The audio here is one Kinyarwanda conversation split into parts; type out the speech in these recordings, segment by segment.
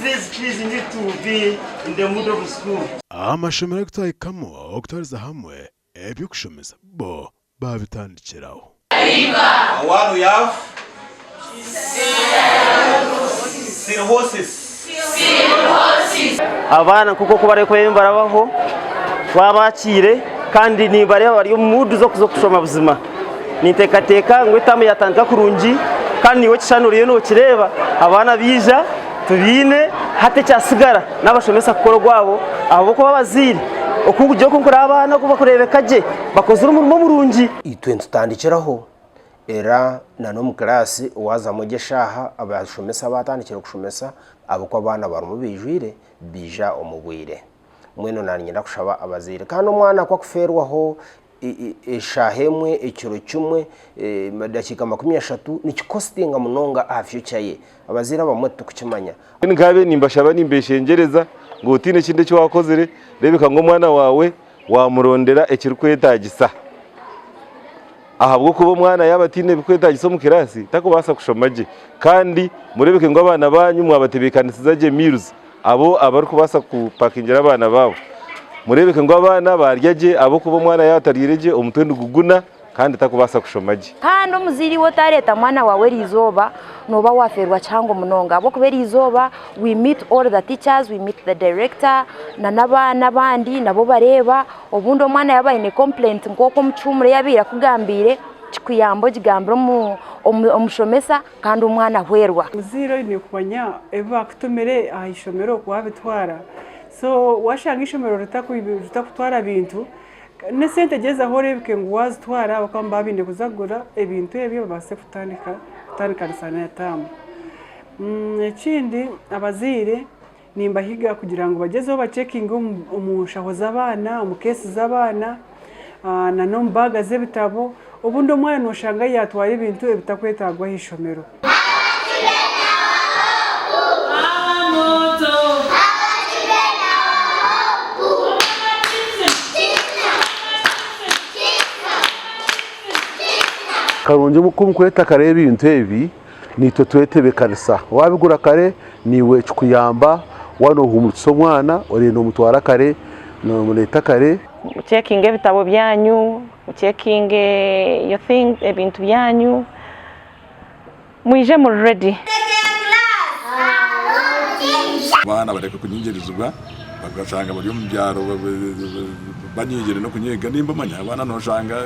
please, you need to be in the mood of school. Amashomero kutayikamo okutwariza hamwe ebyokushomesa bo babitandikiraho. One we have cirrhosis. Abana kuko kubare kwemba barabaho twabakire kandi ni bare bari mu mood zo kushoma buzima. Nitekateka ngo itamu yatandika kurungi kandi niwe kishanuriye no kireba abana bija tubine hate cyasigara n'abashomesa kukoro gwabo abo ko babazire okugujyo kunkora abana kuba kurebekaje bakoze urumurimo murungi itwe tutandikiraho era nano mu class waza mugeshaha abashomesa batandikira kushomesa abo ko abana barumu bijwire bija omugwire mweno nanyira kushaba abazire kandi umwana kwa kuferwaho eshahemwe ekiro kimwe madakika 30 nikikostinga munonga afyucha ye abazira bamoto kukimanya ngabe nimbashaba nimbeshengereza ngo utine kinde cyo wakozere rebeka ngo mwana wawe wamurondera ekirikwetagisa ahabwo kubo mwana yabatine bikwetagisa mu kirasi takubasa kushomaje kandi murebeke ngo abana banyu mwabatebekanisiza je meals abo abari kubasa kupakingira abana babo murebeke ngo abana baryaje abo kubo mwana yatarireje umutwe guguna kandi takubasa kushomaje hano muziri wo tareta mwana wawe rizoba noba waferwa cyangwa munonga abo kubera izoba we meet all the teachers, we meet the director na nabana bandi nabo bareba obundo mwana yabaye ne complaint ngoko mucumure yabira kugambire kikuyambo gigambira mu omushomesa kandi umwana hwerwa muziro ni kubanya eva kutumere ahishomero kwabitwara so washanga ishomero rutakutwara bintu ne sente geza horebke ngo wazitwara bakamba binde kuzagura ebintu ebyo base kutandika sana yatamu ekindi abazire nimbahiga kugira ngo bagezeho ba checking umushaho z'abana umukesi z'abana na nombaga z'ebitabo ubundi umwana noshanga yatwara ibintu ebitakwetagwa hishomero karunje mukumkweta kare ibintu ebi nito twetebekanisa wabigura kare niwe kukuyamba wano humutso mwana ore no mutwara kare no muleta kare checking ebitabo byanyu checking your thing ebintu byanyu mwije mu ready bana bareka kunyingerizwa bagashanga bari mu byaro banyigere no kunyega nimba manya abana no shanga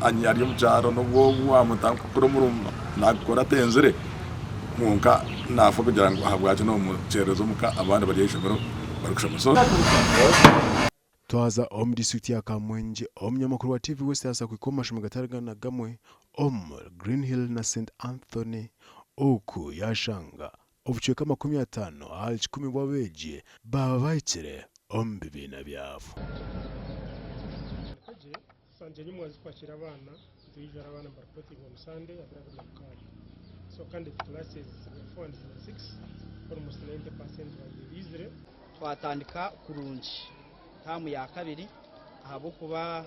anyari mu cyaro no wa mutanka kuro murumba nakora tenzere munka nafa kugira ngo ahabwaje no mu cerezo muka abana bari yishobora barikushamaso twaza district ya Kamwenje omunyamakuru wa TV West asa kwikomasha mugataragana gamwe Green Hill na St Anthony oku yashanga obucheka 50 hali 10 bwabeje baba bayikire bibina byavo sanje nyumwazi kwakira abana tujara abana reporting on Sunday abaraga mukari so kandi classes 406 almost 90% bazizire twatandika kurungi tamu ya kabiri ahabo kuba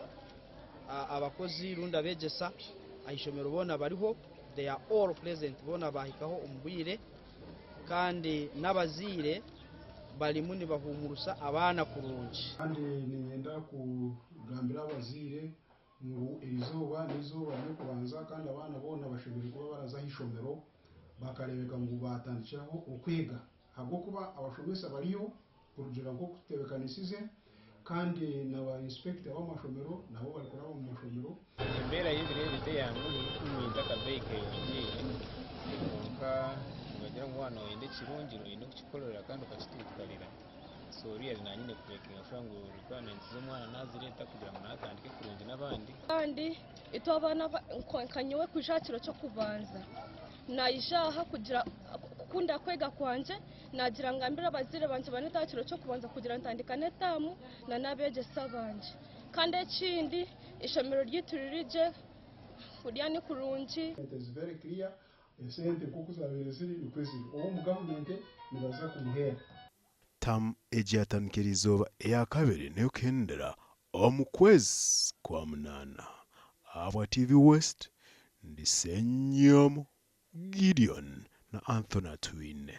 abakozi runda begesa ahishomero bona bariho they are all present bona bahikaho umubwire kandi nabazire bali muni bahumurusa abana kurungi kandi niyenda kugambira abazire ngo izuba nizuba no kubanza kandi abana bona bashobora kuba baraza hishomero bakarebeka ngo batandikiraho ukwiga ahubwo kuba abashomesa bariyo kurugera ngo kutebekanisize kandi naba inspector w'amashomero nabo bakora mu mashomero imbere y'ibire bite yangu n'imwiza kabeke yongeye nka bagira ngo hano wende kirungiro ino kukikorera kandi ukakitwikarira so really na nyine kurekinga frango requirements z'umwana nazireta kugira ngo natandike kurungi n'abandi kandi ito abana kanyewe kujatiro cyo kubanza nayijaha kugira kunda kwega kwanje nagira ngambira abazire banje banetakiro cyo kubanza kugira ntandika netamu na nabegesa banje kandi ekindi ishomero ryituririje kuriya ni kurungi it is very clear sente kuko zabireziri bikwezi uwo mu government nibaza kumuhera tam ejatankirizoba ya kabiri niyo kendera omukwezi kwa munana abwa TV West ndisenyomo Gideon na Anthony Twine.